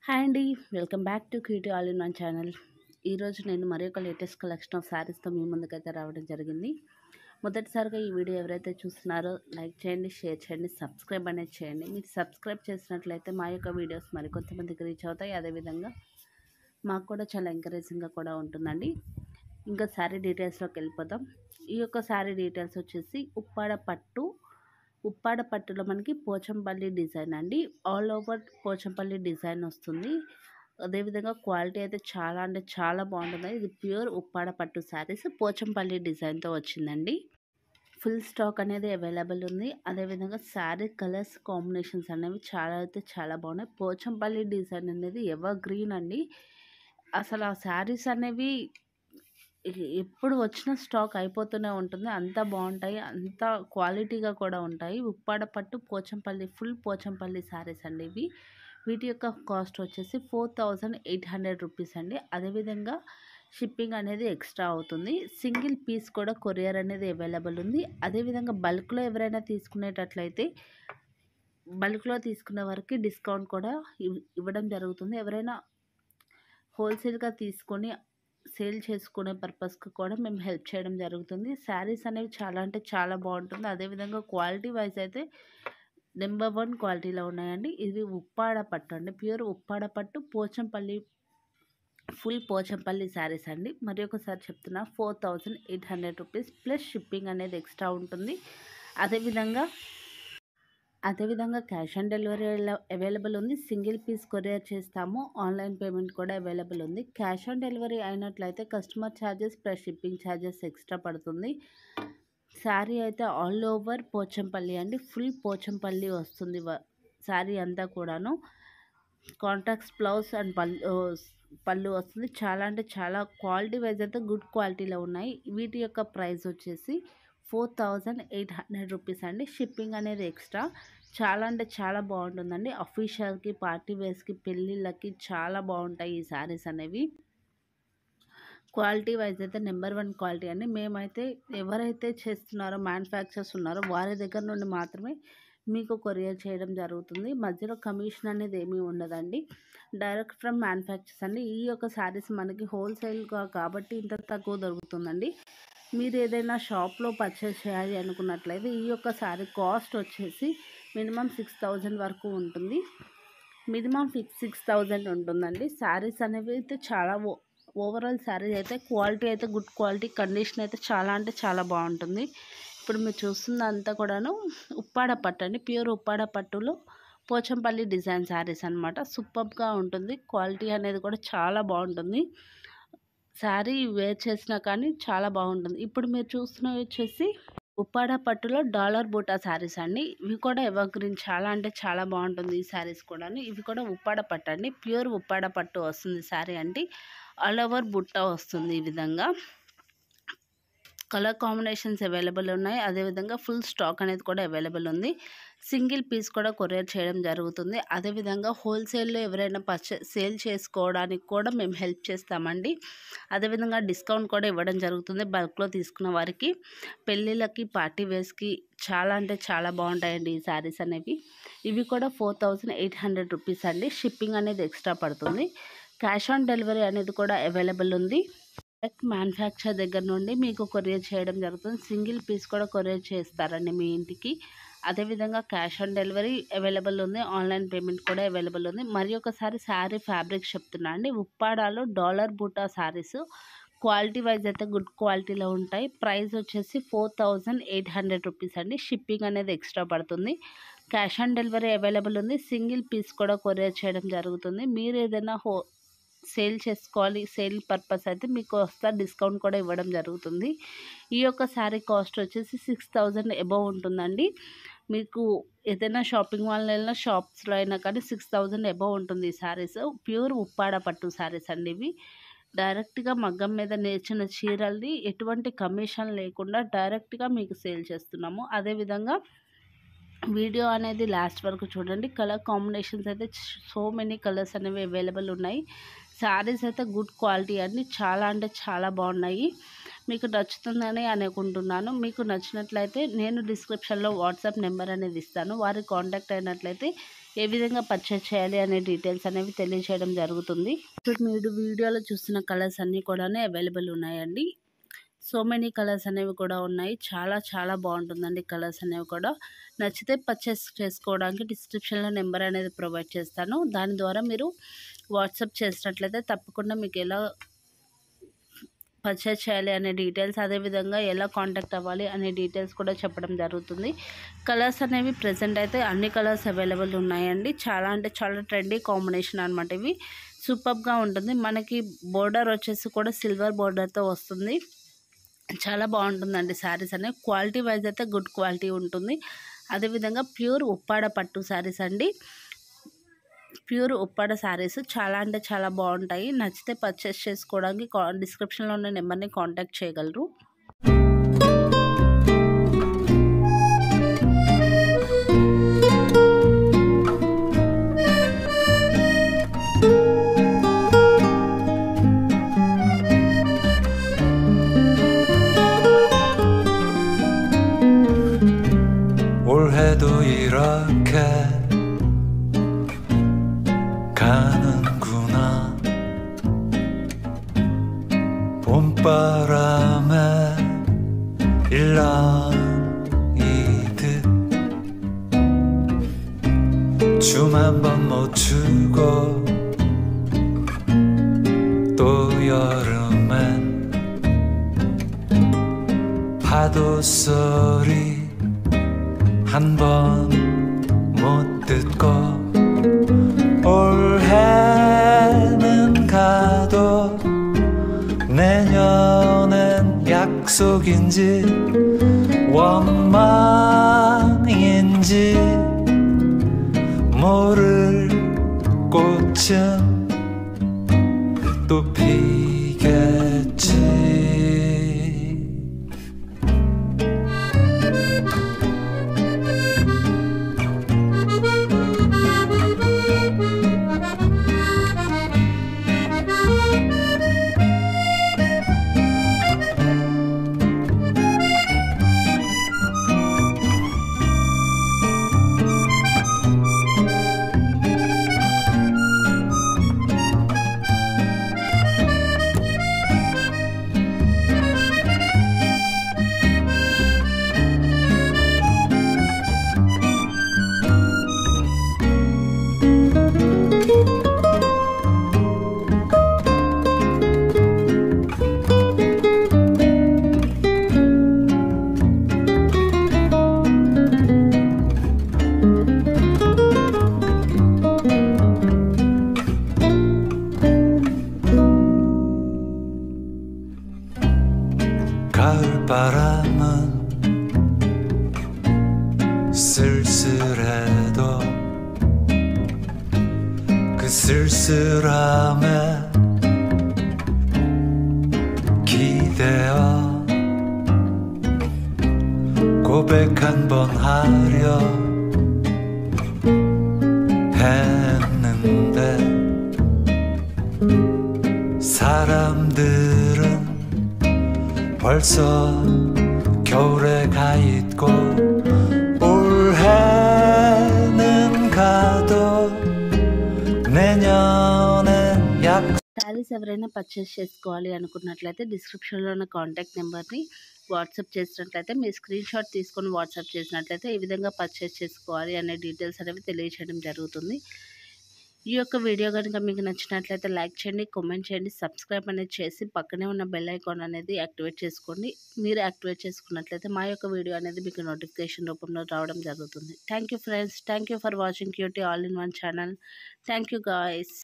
Hi అండి. Welcome back to QT all in one channel. ఈరోజు నేను మరి ఒక లేటెస్ట్ కలెక్షన్ ఆఫ్ శారీస్తో మీ ముందుకైతే రావడం జరిగింది. మొదటిసారిగా ఈ వీడియో ఎవరైతే చూస్తున్నారో లైక్ చేయండి, షేర్ చేయండి, సబ్స్క్రైబ్ అనేది చేయండి. మీరు సబ్స్క్రైబ్ చేసినట్లయితే మా యొక్క వీడియోస్ మరికొంతమందికి రీచ్ అవుతాయి. అదేవిధంగా మాకు కూడా చాలా ఎంకరేజింగ్గా కూడా ఉంటుందండి. ఇంకా శారీ డీటెయిల్స్లోకి వెళ్ళిపోతాం. ఈ యొక్క శారీ డీటెయిల్స్ వచ్చేసి ఉప్పాడ పట్టులో మనకి పోచంపల్లి డిజైన్ అండి. ఆల్ ఓవర్ పోచంపల్లి డిజైన్ వస్తుంది. అదేవిధంగా క్వాలిటీ అయితే చాలా అంటే చాలా బాగుంటుంది. ఇది ప్యూర్ ఉప్పాడ పట్టు శారీస్ పోచంపల్లి డిజైన్తో వచ్చిందండి. ఫుల్ స్టాక్ అనేది అవైలబుల్ ఉంది. అదేవిధంగా శారీ కలర్స్ కాంబినేషన్స్ అనేవి చాలా అయితే చాలా బాగున్నాయి. పోచంపల్లి డిజైన్ అనేది ఎవర్ గ్రీన్ అండి. అసలు ఆ శారీస్ అనేవి ఎప్పుడు వచ్చిన స్టాక్ అయిపోతూనే ఉంటుంది. అంత బాగుంటాయి, అంత క్వాలిటీగా కూడా ఉంటాయి. ఉప్పాడ పట్టు పోచంపల్లి ఫుల్ పోచంపల్లి శారీస్ అండి ఇవి. వీటి యొక్క కాస్ట్ వచ్చేసి 4800 రూపీస్ అండి. అదేవిధంగా షిప్పింగ్ అనేది ఎక్స్ట్రా అవుతుంది. సింగిల్ పీస్ కూడా కొరియర్ అనేది అవైలబుల్ ఉంది. అదేవిధంగా బల్క్లో ఎవరైనా తీసుకునేటట్లయితే బల్క్లో తీసుకునే వారికి డిస్కౌంట్ కూడా ఇవ్వడం జరుగుతుంది. ఎవరైనా హోల్సేల్గా తీసుకొని సేల్ చేసుకునే పర్పస్కి కూడా మేము హెల్ప్ చేయడం జరుగుతుంది. శారీస్ అనేవి చాలా అంటే చాలా బాగుంటుంది. అదేవిధంగా క్వాలిటీ వైజ్ అయితే నెంబర్ 1 క్వాలిటీలో ఉన్నాయండి. ఇది ఉప్పాడ పట్టు అండి, ప్యూర్ ఉప్పాడ పట్టు పోచంపల్లి ఫుల్ పోచంపల్లి శారీస్ అండి. మరి ఒకసారి చెప్తున్నా 4800 రూపీస్ ప్లస్ షిప్పింగ్ అనేది ఎక్స్ట్రా ఉంటుంది. అదేవిధంగా క్యాష్ ఆన్ డెలివరీ అవైలబుల్ ఉంది. సింగిల్ పీస్ కొరియర్ చేస్తాము. ఆన్లైన్ పేమెంట్ కూడా అవైలబుల్ ఉంది. క్యాష్ ఆన్ డెలివరీ అయినట్లయితే customer charges plus shipping charges extra పడుతుంది. శారీ అయితే ఆల్ ఓవర్ పోచంపల్లి అండి, ఫుల్ పోచంపల్లి వస్తుంది శారీ అంతా కూడాను. కాంట్రాక్ట్స్ బ్లౌజ్ అండ్ పళ్ళు వస్తుంది. చాలా అంటే చాలా క్వాలిటీ వైజ్ అయితే గుడ్ క్వాలిటీలో ఉన్నాయి. వీటి యొక్క ప్రైస్ వచ్చేసి 4800 రూపీస్ అండి. షిప్పింగ్ అనేది ఎక్స్ట్రా. చాలా అంటే చాలా బాగుంటుందండి. అఫీషియల్కి, పార్టీ వేర్స్కి, పెళ్ళిళ్ళకి చాలా బాగుంటాయి ఈ శారీస్ అనేవి. క్వాలిటీ వైజ్ అయితే నెంబర్ 1 క్వాలిటీ అండి. మేమైతే ఎవరైతే చేస్తున్నారో మ్యానుఫ్యాక్చర్స్ ఉన్నారో వారి దగ్గర నుండి మాత్రమే మీకు కొరియర్ చేయడం జరుగుతుంది. మధ్యలో కమిషన్ అనేది ఏమీ ఉండదండి. డైరెక్ట్ ఫ్రమ్ మ్యానుఫ్యాక్చర్స్ అండి. ఈ యొక్క శారీస్ మనకి హోల్సేల్గా కాబట్టి ఇంత తక్కువ దొరుకుతుందండి. మీరు ఏదైనా షాప్లో పర్చేస్ చేయాలి అనుకున్నట్లయితే ఈ యొక్క శారీ కాస్ట్ వచ్చేసి మినిమం 6000 వరకు ఉంటుంది. మినిమం 6000 ఉంటుందండి. శారీస్ అనేవి అయితే చాలా ఓవరాల్ శారీ అయితే క్వాలిటీ అయితే గుడ్ క్వాలిటీ, కండిషన్ అయితే చాలా అంటే చాలా బాగుంటుంది. ఇప్పుడు మీరు చూస్తుందంతా కూడాను ఉప్పాడ పట్టు అండి, ప్యూర్ ఉప్పాడ పట్టులో పోచంపల్లి డిజైన్ శారీస్ అనమాట. సూపర్గా ఉంటుంది. క్వాలిటీ అనేది కూడా చాలా బాగుంటుంది. శారీ వేర్ చేసినా కానీ చాలా బాగుంటుంది. ఇప్పుడు మీరు చూస్తున్నవి వచ్చేసి ఉప్పాడ పట్టులో డాలర్ బూటా శారీస్ అండి. ఇవి కూడా ఎవర్ గ్రీన్, చాలా అంటే చాలా బాగుంటుంది ఈ శారీస్ కూడా. ఇవి కూడా ఉప్పాడ పట్టు అండి, ప్యూర్ ఉప్పాడ పట్టు వస్తుంది శారీ అండి. ఆల్ ఓవర్ బుట్ట వస్తుంది. ఈ విధంగా కలర్ కాంబినేషన్స్ అవైలబుల్ ఉన్నాయి. అదేవిధంగా ఫుల్ స్టాక్ అనేది కూడా అవైలబుల్ ఉంది. సింగిల్ పీస్ కూడా కొరియర్ చేయడం జరుగుతుంది. అదేవిధంగా హోల్సేల్లో ఎవరైనా సేల్ చేసుకోవడానికి కూడా మేము హెల్ప్ చేస్తామండి. అదేవిధంగా డిస్కౌంట్ కూడా ఇవ్వడం జరుగుతుంది బల్క్లో తీసుకున్న వారికి. పెళ్ళిళ్ళకి, పార్టీ వేర్స్కి చాలా అంటే చాలా బాగుంటాయండి ఈ శారీస్ అనేవి. ఇవి కూడా 4800 రూపీస్ అండి. షిప్పింగ్ అనేది ఎక్స్ట్రా పడుతుంది. క్యాష్ ఆన్ డెలివరీ అనేది కూడా అవైలబుల్ ఉంది. డైరెక్ట్ మ్యానుఫ్యాక్చర్ దగ్గర నుండి మీకు కొరియర్ చేయడం జరుగుతుంది. సింగిల్ పీస్ కూడా కొరియర్ చేస్తారండి మీ ఇంటికి. అదేవిధంగా క్యాష్ ఆన్ డెలివరీ అవైలబుల్ ఉంది. ఆన్లైన్ పేమెంట్ కూడా అవైలబుల్ ఉంది. మరి ఒకసారి శారీ ఫ్యాబ్రిక్ చెప్తున్నా అండి. ఉప్పాడాలో డాలర్ బూటా శారీస్ క్వాలిటీ వైజ్ అయితే గుడ్ క్వాలిటీలో ఉంటాయి. ప్రైస్ వచ్చేసి 4800 రూపీస్ అండి. షిప్పింగ్ అనేది ఎక్స్ట్రా పడుతుంది. క్యాష్ ఆన్ డెలివరీ అవైలబుల్ ఉంది. సింగిల్ పీస్ కూడా కొరియర్ చేయడం జరుగుతుంది. మీరు ఏదైనా సేల్ చేసుకోవాలి, సేల్ పర్పస్ అయితే మీకు వస్తా డిస్కౌంట్ కూడా ఇవ్వడం జరుగుతుంది. ఈ యొక్క శారీ కాస్ట్ వచ్చేసి 6000 అబవ్ ఉంటుందండి. మీకు ఏదైనా షాపింగ్ మాల్ వెళ్ళినా, షాప్స్లో అయినా కానీ 6000 అబవ్ ఉంటుంది ఈ శారీస్. ప్యూర్ ఉప్పాడ పట్టు శారీస్ అండి ఇవి. డైరెక్ట్గా మగ్గం మీద నేర్చిన చీరల్ని ఎటువంటి కమిషన్ లేకుండా డైరెక్ట్గా మీకు సేల్ చేస్తున్నాము. అదేవిధంగా వీడియో అనేది లాస్ట్ వరకు చూడండి. కలర్ కాంబినేషన్స్ అయితే సో మెనీ కలర్స్ అనేవి అవైలబుల్ ఉన్నాయి. శారీస్ అయితే గుడ్ క్వాలిటీ అండి, చాలా అంటే చాలా బాగున్నాయి. మీకు నచ్చుతుందని అనుకుంటున్నాను. మీకు నచ్చినట్లయితే నేను డిస్క్రిప్షన్లో వాట్సాప్ నెంబర్ అనేది ఇస్తాను. వారికి కాంటాక్ట్ అయినట్లయితే ఏ విధంగా పర్చేస్ చేయాలి అనే డీటెయిల్స్ అనేవి తెలియజేయడం జరుగుతుంది. ఇప్పుడు మీరు వీడియోలో చూస్తున్న కలర్స్ అన్నీ కూడా అవైలబుల్ ఉన్నాయండి. సో మెనీ కలర్స్ అనేవి కూడా ఉన్నాయి. చాలా చాలా బాగుంటుందండి కలర్స్ అనేవి కూడా. నచ్చితే పర్చేస్ చేసుకోవడానికి డిస్క్రిప్షన్లో నెంబర్ అనేది ప్రొవైడ్ చేస్తాను. దాని ద్వారా మీరు వాట్సాప్ చేసినట్లయితే తప్పకుండా మీకు ఎలా పర్చేస్ చేయాలి అనే డీటెయిల్స్, అదేవిధంగా ఎలా కాంటాక్ట్ అవ్వాలి అనే డీటెయిల్స్ కూడా చెప్పడం జరుగుతుంది. కలర్స్ అనేవి ప్రజెంట్ అయితే అన్ని కలర్స్ అవైలబుల్ ఉన్నాయండి. చాలా అంటే చాలా ట్రెండీ కాంబినేషన్ అనమాట. ఇవి సూపర్గా ఉంటుంది. మనకి బోర్డర్ వచ్చేసి కూడా సిల్వర్ బోర్డర్తో వస్తుంది. చాలా బాగుంటుందండి శారీస్ అనేవి. క్వాలిటీ వైజ్ అయితే గుడ్ క్వాలిటీ ఉంటుంది. అదేవిధంగా ప్యూర్ ఉప్పాడ పట్టు శారీస్ అండి. ప్యూర్ ఉప్పాడ శారీస్ చాలా అంటే చాలా బాగుంటాయి. నచ్చితే పర్చేస్ చేసుకోవడానికి డిస్క్రిప్షన్లో ఉన్న నెంబర్ని కాంటాక్ట్ చేయగలరు. 올해도 이렇게 가는구나. 봄바람에 일렁이듯 춤 한 번 못 추고 또 여름엔 파도 소리 한 번 못 듣고 올해는 가도 내년엔 약속인지 원망인지 모를 꽃은 또 피겠지. 가을바람은 쓸쓸해도 그 쓸쓸함에 기대어 고백 한 번 하려 했는데 사람들은 벌써 겨울에 가 있고 올해는 가도 내년엔 약 శారీస్ ఎవరైనా పర్చేస్ చేసుకోవాలి అనుకున్నట్లయితే డిస్క్రిప్షన్లో ఉన్న కాంటాక్ట్ నెంబర్ని వాట్సాప్ చేసినట్లయితే మీ స్క్రీన్ షాట్ తీసుకొని వాట్సాప్ చేసినట్లయితే ఈ విధంగా పర్చేస్ చేసుకోవాలి అనే డీటెయిల్స్ అనేవి తెలియజేయడం జరుగుతుంది. ఈ యొక్క వీడియో కనుక మీకు నచ్చినట్లయితే లైక్ చేయండి, కామెంట్ చేయండి, సబ్స్క్రైబ్ అనేది చేసి పక్కనే ఉన్న బెల్ ఐకాన్ అనేది యాక్టివేట్ చేసుకోండి. మీరు యాక్టివేట్ చేసుకున్నట్లయితే మా యొక్క వీడియో అనేది మీకు నోటిఫికేషన్ రూపంలో రావడం జరుగుతుంది. Thank you friends. Thank you for watching QT all in one channel. Thank you guys.